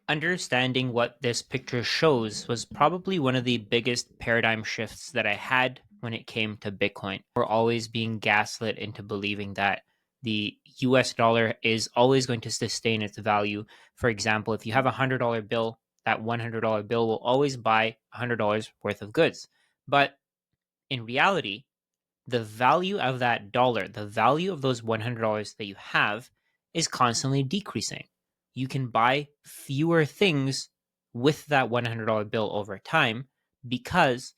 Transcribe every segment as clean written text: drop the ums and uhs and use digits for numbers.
Understanding what this picture shows was probably one of the biggest paradigm shifts that I had when it came to Bitcoin. We're always being gaslit into believing that the US dollar is always going to sustain its value. For example, if you have a $100 bill, that $100 bill will always buy $100 worth of goods. But in reality, the value of that dollar, the value of those $100 that you have, is constantly decreasing. You can buy fewer things with that $100 bill over time because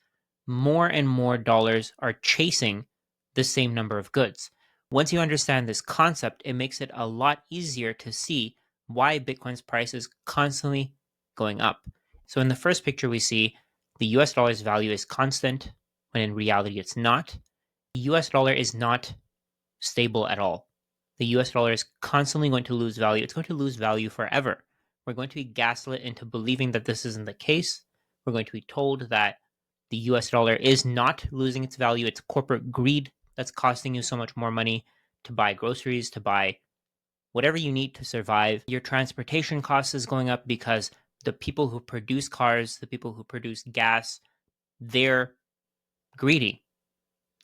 more and more dollars are chasing the same number of goods. Once you understand this concept, it makes it a lot easier to see why Bitcoin's price is constantly going up. So in the first picture, we see the US dollar's value is constant, when in reality it's not. The US dollar is not stable at all. The US dollar is constantly going to lose value. It's going to lose value forever. We're going to be gaslit into believing that this isn't the case. We're going to be told that the US dollar is not losing its value. It's corporate greed that's costing you so much more money to buy groceries, to buy whatever you need to survive. Your transportation cost is going up because the people who produce cars, the people who produce gas, they're greedy.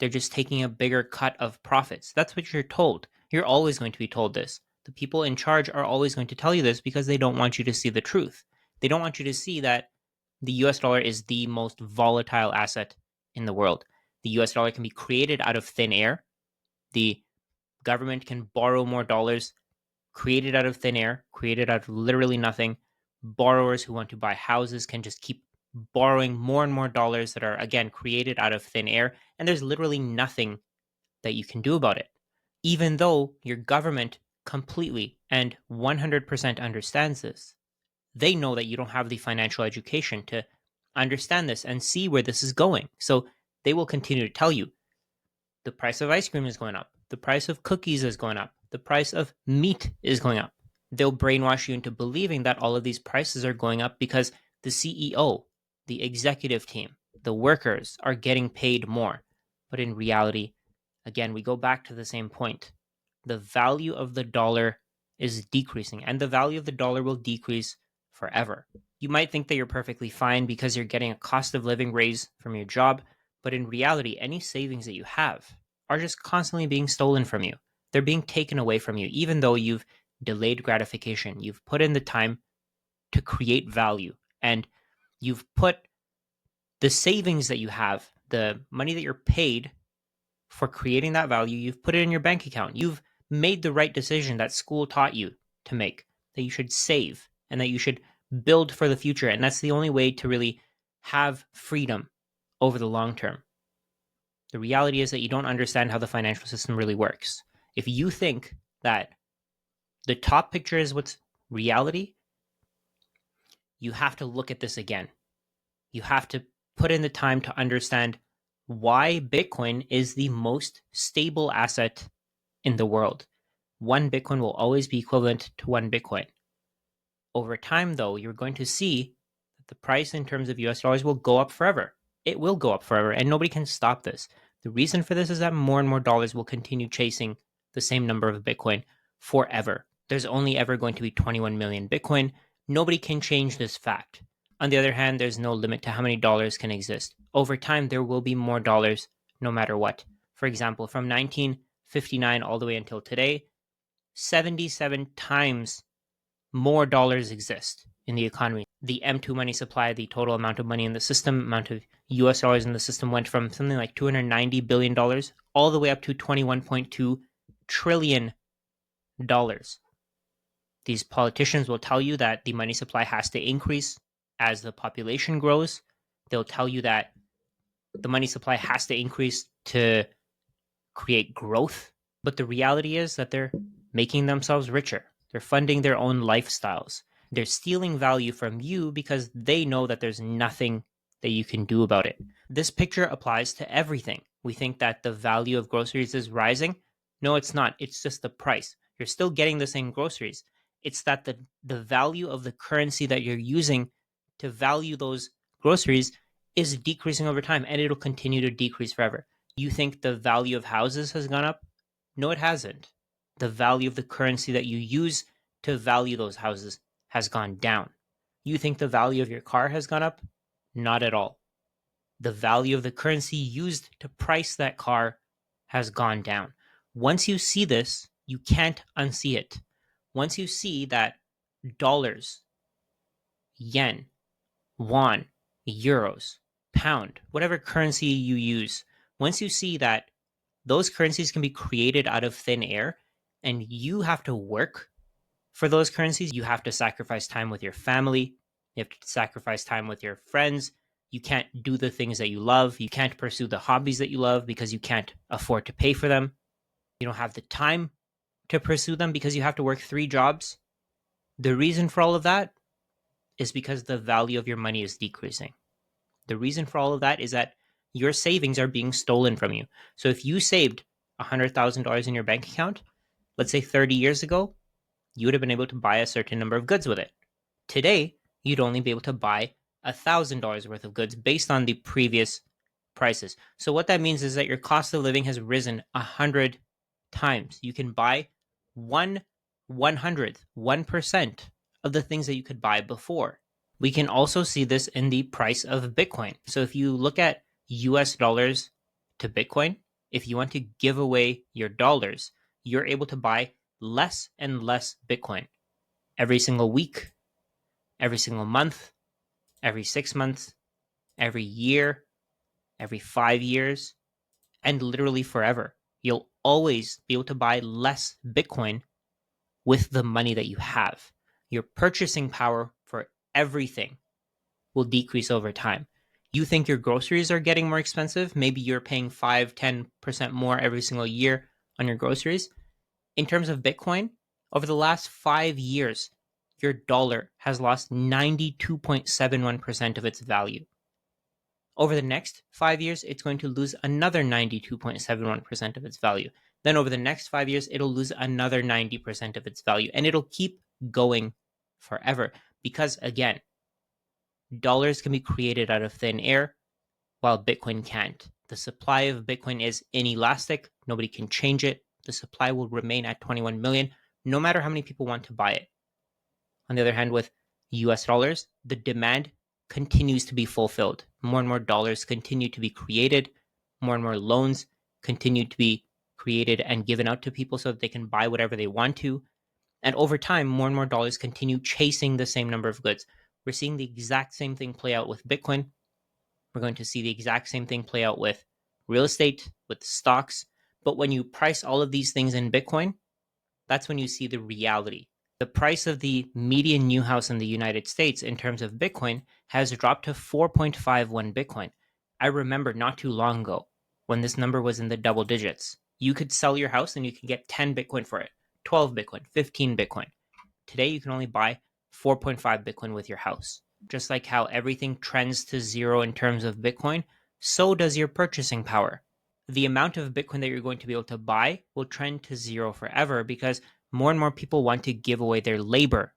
They're just taking a bigger cut of profits. That's what you're told. You're always going to be told this. The people in charge are always going to tell you this because they don't want you to see the truth. They don't want you to see that the US dollar is the most volatile asset in the world. The US dollar can be created out of thin air. The government can borrow more dollars, created out of thin air, created out of literally nothing. Borrowers who want to buy houses can just keep borrowing more and more dollars that are, again, created out of thin air. And there's literally nothing that you can do about it. Even though your government completely and 100% understands this, they know that you don't have the financial education to understand this and see where this is going. So they will continue to tell you the price of ice cream is going up, the price of cookies is going up, the price of meat is going up. They'll brainwash you into believing that all of these prices are going up because the CEO, the executive team, the workers are getting paid more. But in reality, again, we go back to the same point. The value of the dollar is decreasing, and the value of the dollar will decrease forever. You might think that you're perfectly fine because you're getting a cost of living raise from your job, but in reality, any savings that you have are just constantly being stolen from you. They're being taken away from you, even though you've delayed gratification. You've put in the time to create value, and you've put the savings that you have, the money that you're paid for creating that value, you've put it in your bank account. You've made the right decision that school taught you to make, that you should save and that you should build for the future. And that's the only way to really have freedom over the long term. The reality is that you don't understand how the financial system really works. If you think that the top picture is what's reality, you have to look at this again. You have to put in the time to understand why Bitcoin is the most stable asset in the world. One Bitcoin will always be equivalent to one Bitcoin. Over time, though, you're going to see that the price in terms of US dollars will go up forever. It will go up forever, and nobody can stop this. The reason for this is that more and more dollars will continue chasing the same number of Bitcoin forever. There's only ever going to be 21 million Bitcoin. Nobody can change this fact. On the other hand, there's no limit to how many dollars can exist. Over time, there will be more dollars no matter what. For example, from 1959 all the way until today, 77 times more dollars exist in the economy. The M2 money supply, the total amount of money in the system, amount of US dollars in the system went from something like $290 billion all the way up to $21.2 trillion. These politicians will tell you that the money supply has to increase as the population grows. They'll tell you that the money supply has to increase to create growth. But the reality is that they're making themselves richer. They're funding their own lifestyles. They're stealing value from you because they know that there's nothing that you can do about it. This picture applies to everything. We think that the value of groceries is rising. No, it's not. It's just the price. You're still getting the same groceries. It's that the value of the currency that you're using to value those groceries is decreasing over time, and it'll continue to decrease forever. You think the value of houses has gone up? No, it hasn't. The value of the currency that you use to value those houses has gone down. You think the value of your car has gone up? Not at all. The value of the currency used to price that car has gone down. Once you see this, you can't unsee it. Once you see that dollars, yen, won, euros, pound, whatever currency you use, once you see that those currencies can be created out of thin air and you have to work for those currencies, you have to sacrifice time with your family, you have to sacrifice time with your friends. You can't do the things that you love. You can't pursue the hobbies that you love because you can't afford to pay for them. You don't have the time to pursue them because you have to work 3 jobs. The reason for all of that is because the value of your money is decreasing. The reason for all of that is that your savings are being stolen from you. So if you saved $100,000 in your bank account, let's say 30 years ago, you would have been able to buy a certain number of goods with it. Today, you'd only be able to buy $1,000 worth of goods based on the previous prices. So what that means is that your cost of living has risen 100 times. You can buy 1% of the things that you could buy before. We can also see this in the price of Bitcoin. So if you look at US dollars to Bitcoin, if you want to give away your dollars, you're able to buy less and less Bitcoin every single week, every single month, every 6 months, every year, every 5 years, and literally forever. You'll always be able to buy less Bitcoin with the money that you have. Your purchasing power for everything will decrease over time. You think your groceries are getting more expensive? Maybe you're paying 5-10% more every single year on your groceries. In terms of Bitcoin, over the last 5 years, your dollar has lost 92.71% of its value. Over the next 5 years, it's going to lose another 92.71% of its value. Then over the next 5 years, it'll lose another 90% of its value. And it'll keep going forever. Because again, dollars can be created out of thin air, while Bitcoin can't. The supply of Bitcoin is inelastic. Nobody can change it. The supply will remain at 21 million, no matter how many people want to buy it. On the other hand, with US dollars, the demand continues to be fulfilled. More and more dollars continue to be created. More and more loans continue to be created and given out to people so that they can buy whatever they want to. And over time, more and more dollars continue chasing the same number of goods. We're seeing the exact same thing play out with Bitcoin. We're going to see the exact same thing play out with real estate, with stocks. But when you price all of these things in Bitcoin, that's when you see the reality. The price of the median new house in the United States in terms of Bitcoin has dropped to 4.51 Bitcoin. I remember not too long ago when this number was in the double digits. You could sell your house and you could get 10 Bitcoin for it, 12 Bitcoin, 15 Bitcoin. Today, you can only buy 4.5 Bitcoin with your house. Just like how everything trends to zero in terms of Bitcoin, so does your purchasing power. The amount of Bitcoin that you're going to be able to buy will trend to zero forever because more and more people want to give away their labor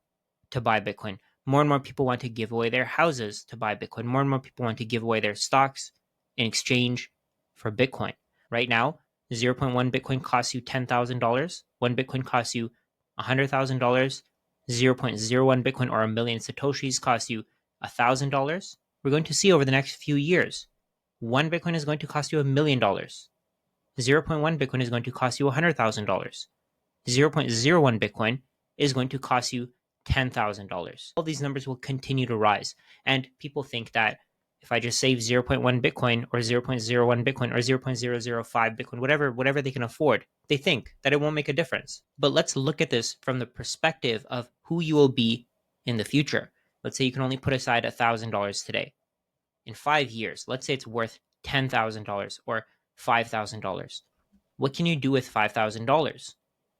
to buy Bitcoin. More and more people want to give away their houses to buy Bitcoin. More and more people want to give away their stocks in exchange for Bitcoin. Right now, 0.1 Bitcoin costs you $10,000. 1 Bitcoin costs you $100,000. 0.01 Bitcoin or a million Satoshis costs you $1,000. We're going to see over the next few years, 1 Bitcoin is going to cost you $1,000,000. 0.1 Bitcoin is going to cost you $100,000. 0.01 Bitcoin is going to cost you $10,000. All these numbers will continue to rise. And people think that if I just save 0.1 Bitcoin or 0.01 Bitcoin or 0.005 Bitcoin, whatever they can afford, they think that it won't make a difference. But let's look at this from the perspective of who you will be in the future. Let's say you can only put aside $1,000 today. In 5 years, let's say it's worth $10,000 or $5,000. What can you do with $5,000?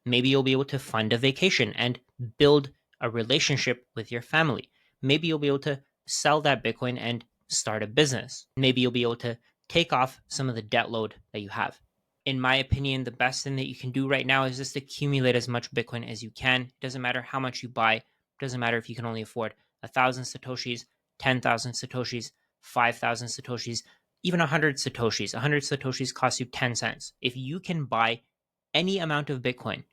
Maybe you'll be able to fund a vacation and build a relationship with your family. Maybe you'll be able to sell that Bitcoin and start a business. Maybe you'll be able to take off some of the debt load that you have. In my opinion, the best thing that you can do right now is just accumulate as much Bitcoin as you can. It doesn't matter how much you buy. It doesn't matter if you can only afford 1,000 Satoshis, 10,000 Satoshis, 5,000 Satoshis, even 100 Satoshis. 100 Satoshis cost you 10 cents. If you can buy any amount of Bitcoin,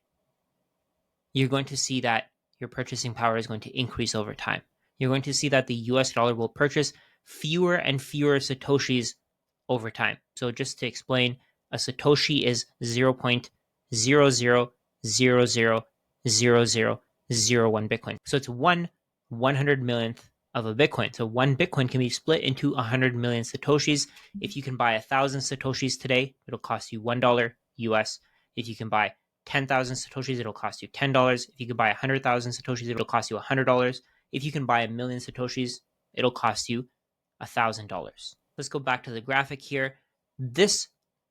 you're going to see that your purchasing power is going to increase over time. you're going to see that the US dollar will purchase fewer and fewer Satoshis over time. So just to explain, a Satoshi is 0.00000001 Bitcoin. So it's 1/100 millionth of a Bitcoin. So one Bitcoin can be split into 100 million Satoshis. If you can buy 1,000 Satoshis today, it'll cost you $1 US. If you can buy 10,000 Satoshis, it'll cost you $10. If you can buy 100,000 Satoshis, it'll cost you $100. If you can buy 1,000,000 Satoshis, it'll cost you $1,000. Let's go back to the graphic here. This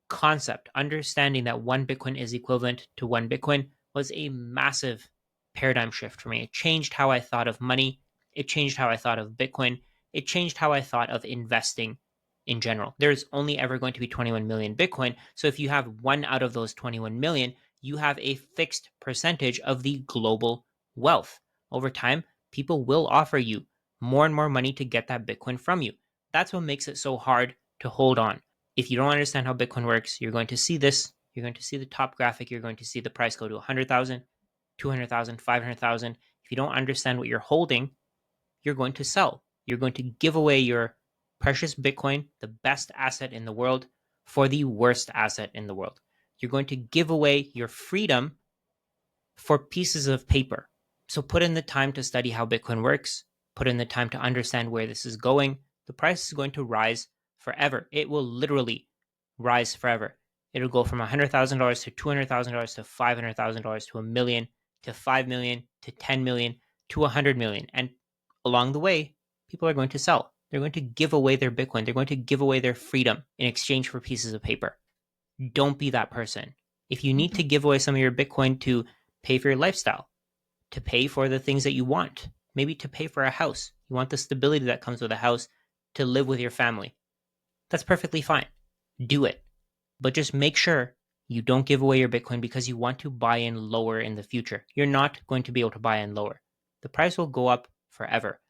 concept, understanding that one Bitcoin is equivalent to one Bitcoin, was a massive paradigm shift for me. It changed how I thought of money. It changed how I thought of Bitcoin. It changed how I thought of investing in general. There's only ever going to be 21 million Bitcoin. So if you have one out of those 21 million, you have a fixed percentage of the global wealth. Over time, people will offer you more and more money to get that Bitcoin from you. That's what makes it so hard to hold on. If you don't understand how Bitcoin works, you're going to see this. You're going to see the top graphic. You're going to see the price go to 100,000, 200,000, 500,000. If you don't understand what you're holding, you're going to sell. You're going to give away your precious Bitcoin, the best asset in the world, for the worst asset in the world. You're going to give away your freedom for pieces of paper. So put in the time to study how Bitcoin works, put in the time to understand where this is going. The price is going to rise forever. It will literally rise forever. It'll go from $100,000 to $200,000 to $500,000 to $1,000,000 to $5,000,000 to $10,000,000 to $100,000,000. And along the way, people are going to sell. They're going to give away their Bitcoin. They're going to give away their freedom in exchange for pieces of paper. Don't be that person. If you need to give away some of your Bitcoin to pay for your lifestyle, to pay for the things that you want, maybe to pay for a house, you want the stability that comes with a house, to live with your family, that's perfectly fine. Do it. But just make sure you don't give away your Bitcoin because you want to buy in lower in the future. You're not going to be able to buy in lower. The price will go up forever.